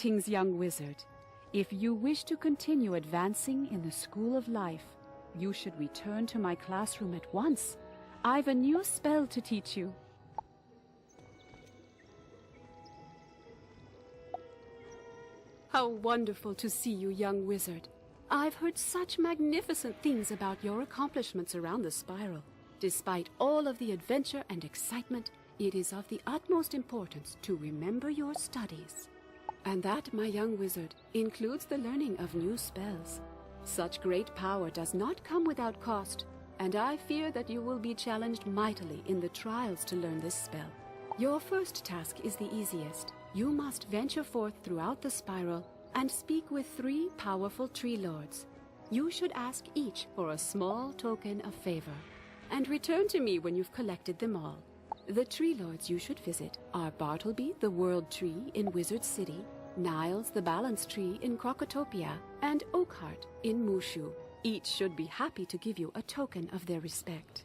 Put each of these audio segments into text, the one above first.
Greetings, young wizard. If you wish to continue advancing in the School of Life, you should return to my classroom at once. I've a new spell to teach you. How wonderful to see you, young wizard. I've heard such magnificent things about your accomplishments around the spiral. Despite all of the adventure and excitement, it is of the utmost importance to remember your studies. And that, my young wizard, includes the learning of new spells. Such great power does not come without cost, and I fear that you will be challenged mightily in the trials to learn this spell. Your first task is the easiest. You must venture forth throughout the spiral and speak with 3 powerful tree lords. You should ask each for a small token of favor, and return to me when you've collected them all. The tree lords you should visit are Bartleby, the World Tree in Wizard City, Niles, the Balance Tree in Krokotopia, and Oakheart in Mushu. Each should be happy to give you a token of their respect.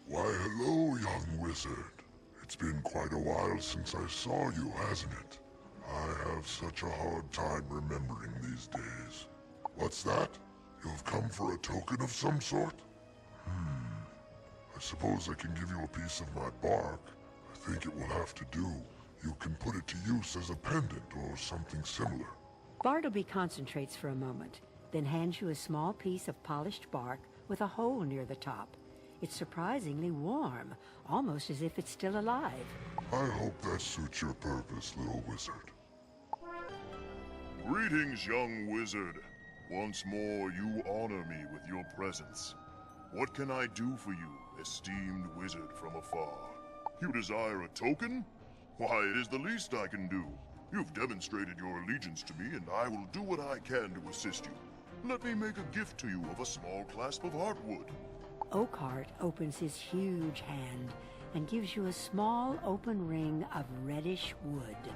Why, hello, young wizard. It's been quite a while since I saw you, hasn't it? I have such a hard time remembering these days. What's that? You've come for a token of some sort? I suppose I can give you a piece of my bark. I think it will have to do. You can put it to use as a pendant or something similar. Bartleby concentrates for a moment, then hands you a small piece of polished bark with a hole near the top. It's surprisingly warm, almost as if it's still alive. I hope that suits your purpose, little wizard. Greetings, young wizard. Once more, you honor me with your presence. What can I do for you, esteemed wizard from afar? You desire a token? Why, it is the least I can do. You've demonstrated your allegiance to me, and I will do what I can to assist you. Let me make a gift to you of a small clasp of heartwood. Oakheart opens his huge hand and gives you a small open ring of reddish wood.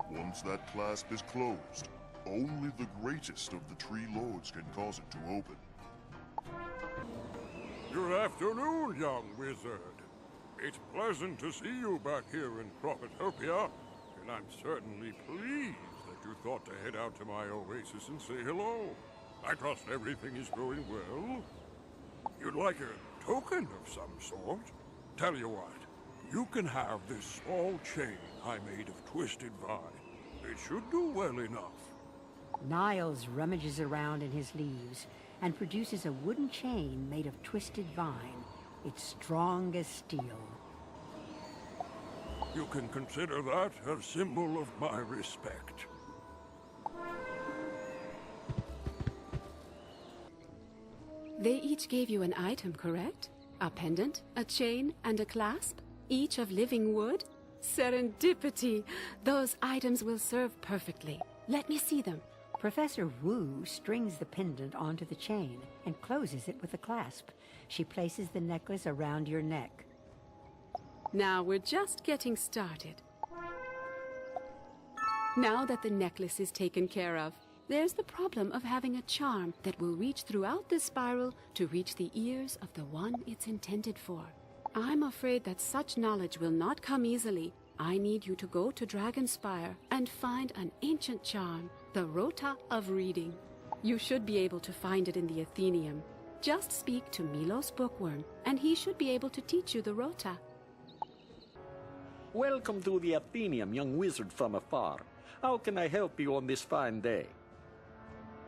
Once that clasp is closed, only the greatest of the Tree Lords can cause it to open. Good afternoon, young wizard. It's pleasant to see you back here in Krokotopia, and I'm certainly pleased that you thought to head out to my oasis and say hello. I trust everything is going well. You'd like a token of some sort? Tell you what, you can have this small chain I made of twisted vine. It should do well enough. Niles rummages around in his leaves and produces a wooden chain made of twisted vine. It's strong as steel. You can consider that a symbol of my respect. They each gave you an item, correct? A pendant, a chain, and a clasp? Each of living wood? Serendipity! Those items will serve perfectly. Let me see them. Professor Wu strings the pendant onto the chain and closes it with a clasp. She places the necklace around your neck. Now we're just getting started. Now that the necklace is taken care of, there's the problem of having a charm that will reach throughout the spiral to reach the ears of the one it's intended for. I'm afraid that such knowledge will not come easily. I need you to go to Dragonspire and find an ancient charm, the Rota of Reading. You should be able to find it in the Athenaeum. Just speak to Milos Bookworm, and he should be able to teach you the Rota. Welcome to the Athenaeum, young wizard from afar. How can I help you on this fine day?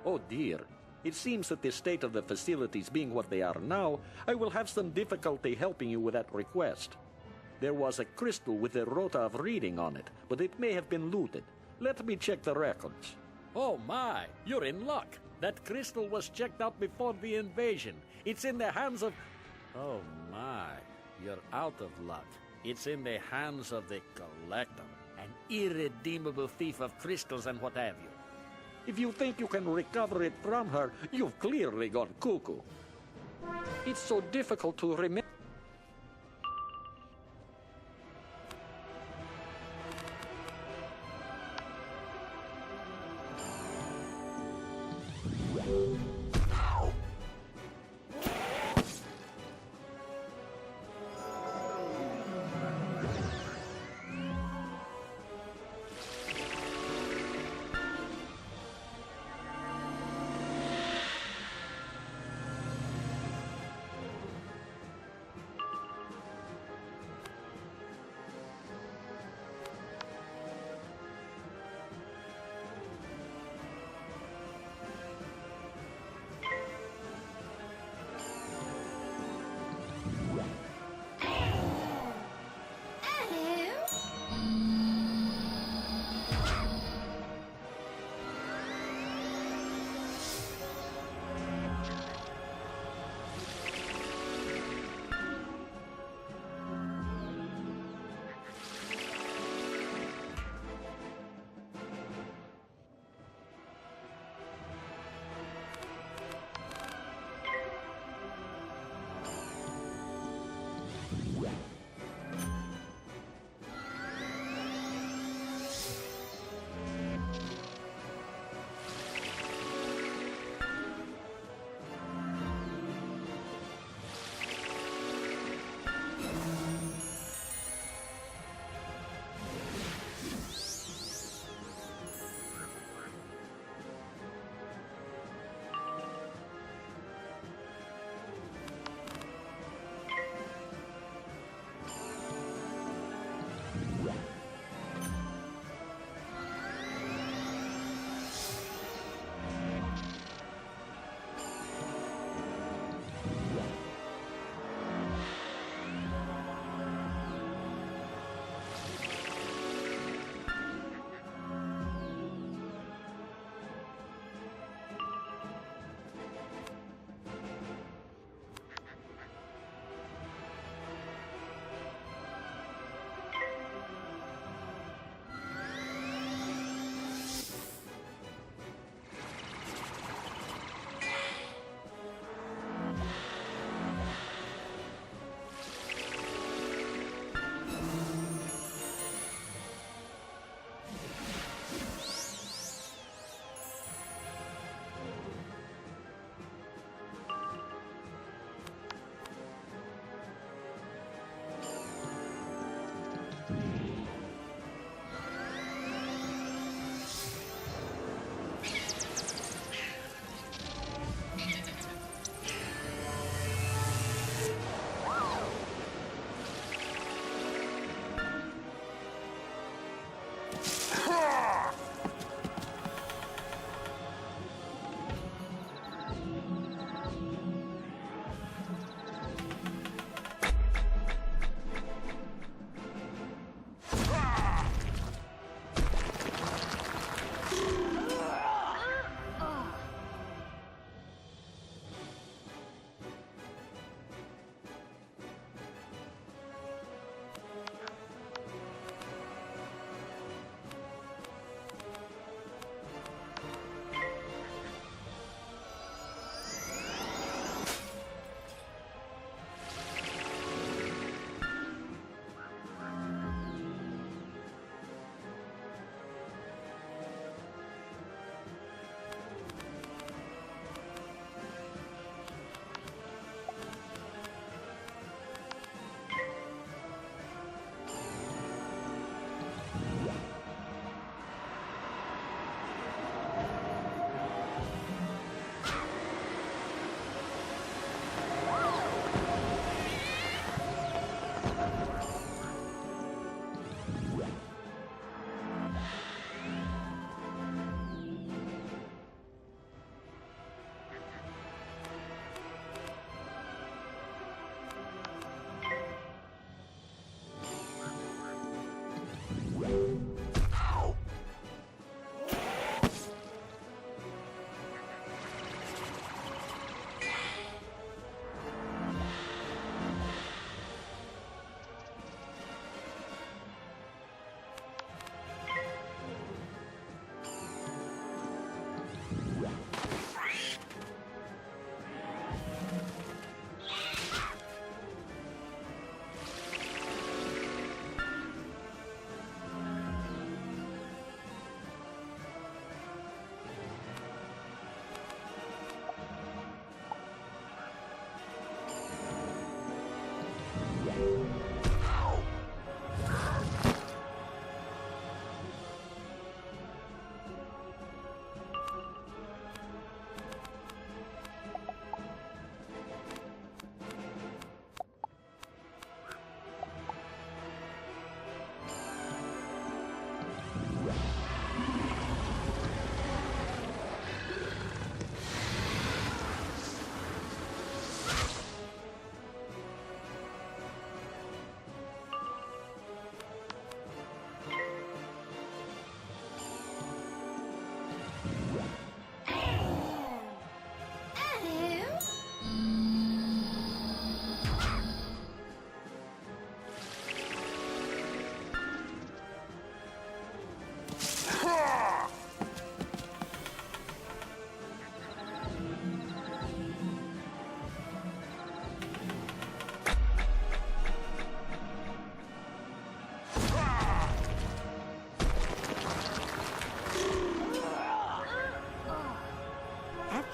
Oh dear, it seems that the state of the facilities being what they are now, I will have some difficulty helping you with that request. There was a crystal with a Rota of Reading on it, but it may have been looted. Let me check the records. Oh my, you're in luck. That crystal was checked out before the invasion. It's in the hands of... Oh my, you're out of luck. It's in the hands of the Collector, an irredeemable thief of crystals and what have you. If you think you can recover it from her, you've clearly gone cuckoo. It's so difficult to remember.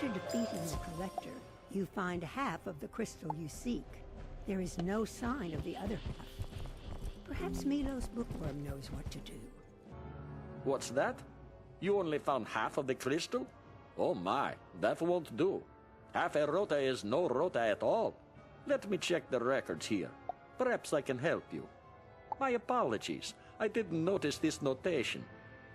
After defeating the Collector, you find half of the crystal you seek. There is no sign of the other half. Perhaps Milo's bookworm knows what to do. What's that? You only found half of the crystal? Oh my, that won't do. Half a rota is no rota at all. Let me check the records here. Perhaps I can help you. My apologies. I didn't notice this notation.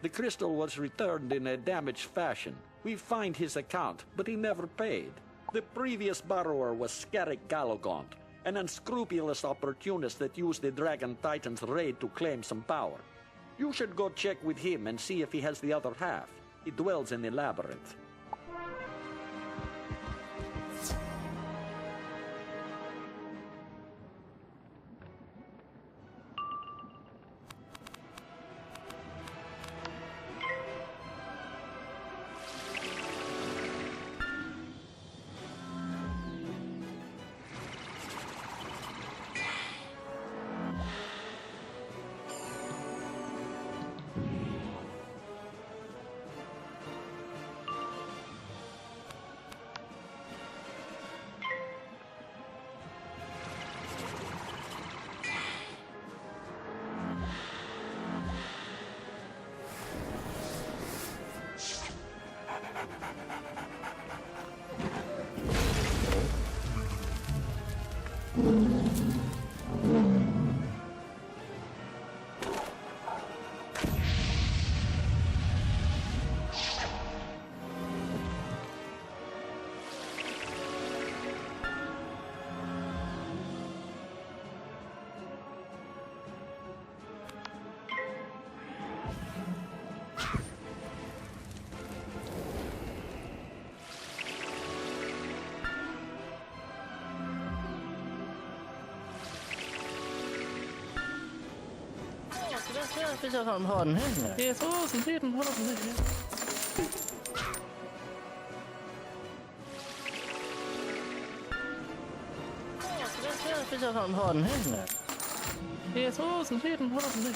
The crystal was returned in a damaged fashion. We find his account, but he never paid. The previous borrower was Skerrick Galogaunt, an unscrupulous opportunist that used the Dragon Titan's raid to claim some power. You should go check with him and see if he has the other half. He dwells in the labyrinth. Det är så han har den här. Det är så som tiden har den här. Det är så han har den här. Det är så som tiden har den här.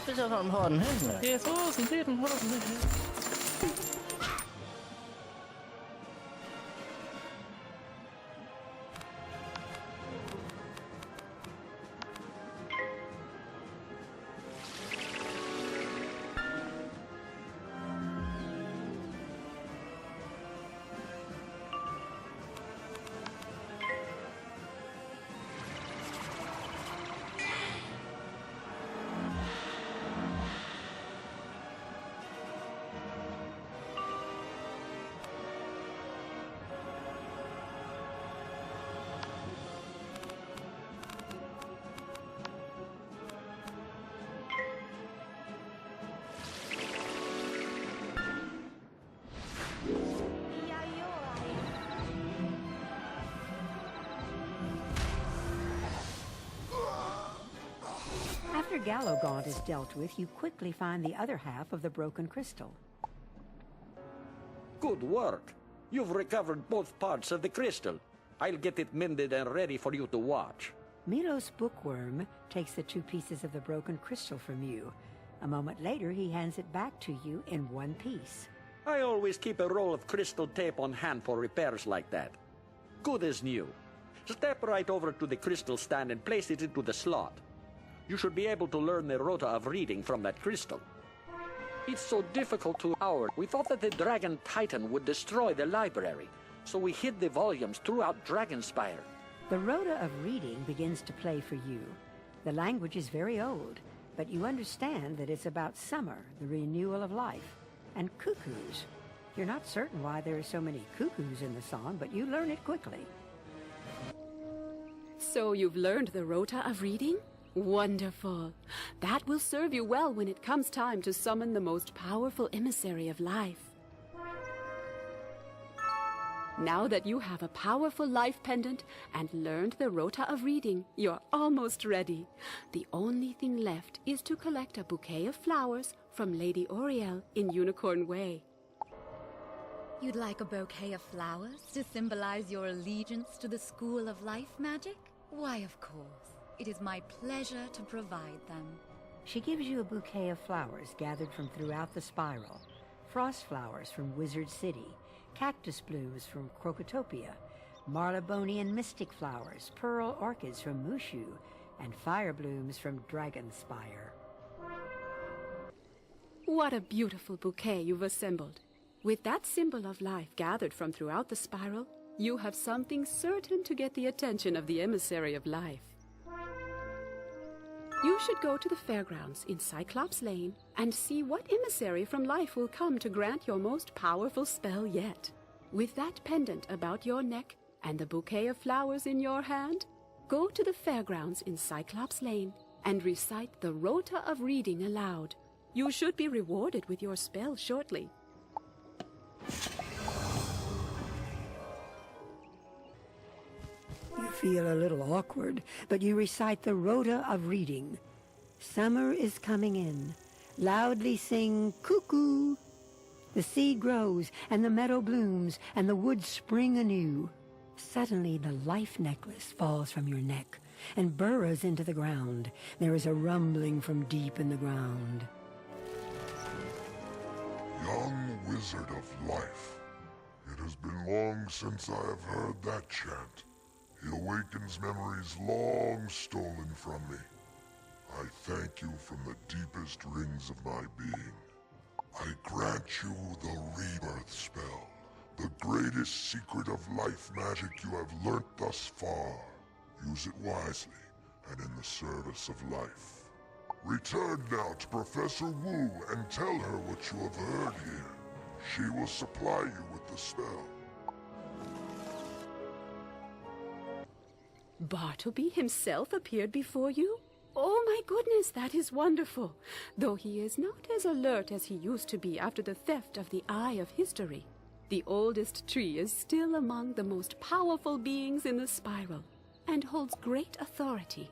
Det är så han har den här. Det är så som tiden har den här. After Galogaunt is dealt with, you quickly find the other half of the broken crystal. Good work. You've recovered both parts of the crystal. I'll get it mended and ready for you to watch. Milo's bookworm takes the 2 pieces of the broken crystal from you. A moment later, he hands it back to you in one piece. I always keep a roll of crystal tape on hand for repairs like that. Good as new. Step right over to the crystal stand and place it into the slot. You should be able to learn the rota of reading from that crystal. It's so difficult to hour. We thought that the Dragon Titan would destroy the library, so we hid the volumes throughout Dragonspire. The Rota of Reading begins to play for you. The language is very old, but you understand that it's about summer, the renewal of life, and cuckoos. You're not certain why there are so many cuckoos in the song, but you learn it quickly. So you've learned the Rota of Reading? Wonderful. That will serve you well when it comes time to summon the most powerful emissary of life. Now that you have a powerful life pendant and learned the Rota of Reading, you're almost ready. The only thing left is to collect a bouquet of flowers from Lady Oriel in Unicorn Way. You'd like a bouquet of flowers to symbolize your allegiance to the School of Life Magic? Why, of course. It is my pleasure to provide them. She gives you a bouquet of flowers gathered from throughout the spiral. Frost flowers from Wizard City, cactus blooms from Crocotopia, Marlebonian mystic flowers, pearl orchids from Mushu, and fire blooms from Dragonspire. What a beautiful bouquet you've assembled. With that symbol of life gathered from throughout the spiral, you have something certain to get the attention of the emissary of life. You should go to the fairgrounds in Cyclops Lane and see what emissary from life will come to grant your most powerful spell yet. With that pendant about your neck and the bouquet of flowers in your hand, go to the fairgrounds in Cyclops Lane and recite the Rota of Reading aloud. You should be rewarded with your spell shortly. You feel a little awkward, but you recite the Rota of Reading. Summer is coming in. Loudly sing, cuckoo. The seed grows, and the meadow blooms, and the woods spring anew. Suddenly the life necklace falls from your neck and burrows into the ground. There is a rumbling from deep in the ground. Young wizard of life. It has been long since I have heard that chant. It awakens memories long stolen from me. I thank you from the deepest rings of my being. I grant you the rebirth spell, the greatest secret of life magic you have learnt thus far. Use it wisely and in the service of life. Return now to Professor Wu and tell her what you have heard here. She will supply you with the spell. Bartleby himself appeared before you? Oh my goodness, that is wonderful. Though he is not as alert as he used to be after the theft of the Eye of History, the oldest tree is still among the most powerful beings in the spiral and holds great authority.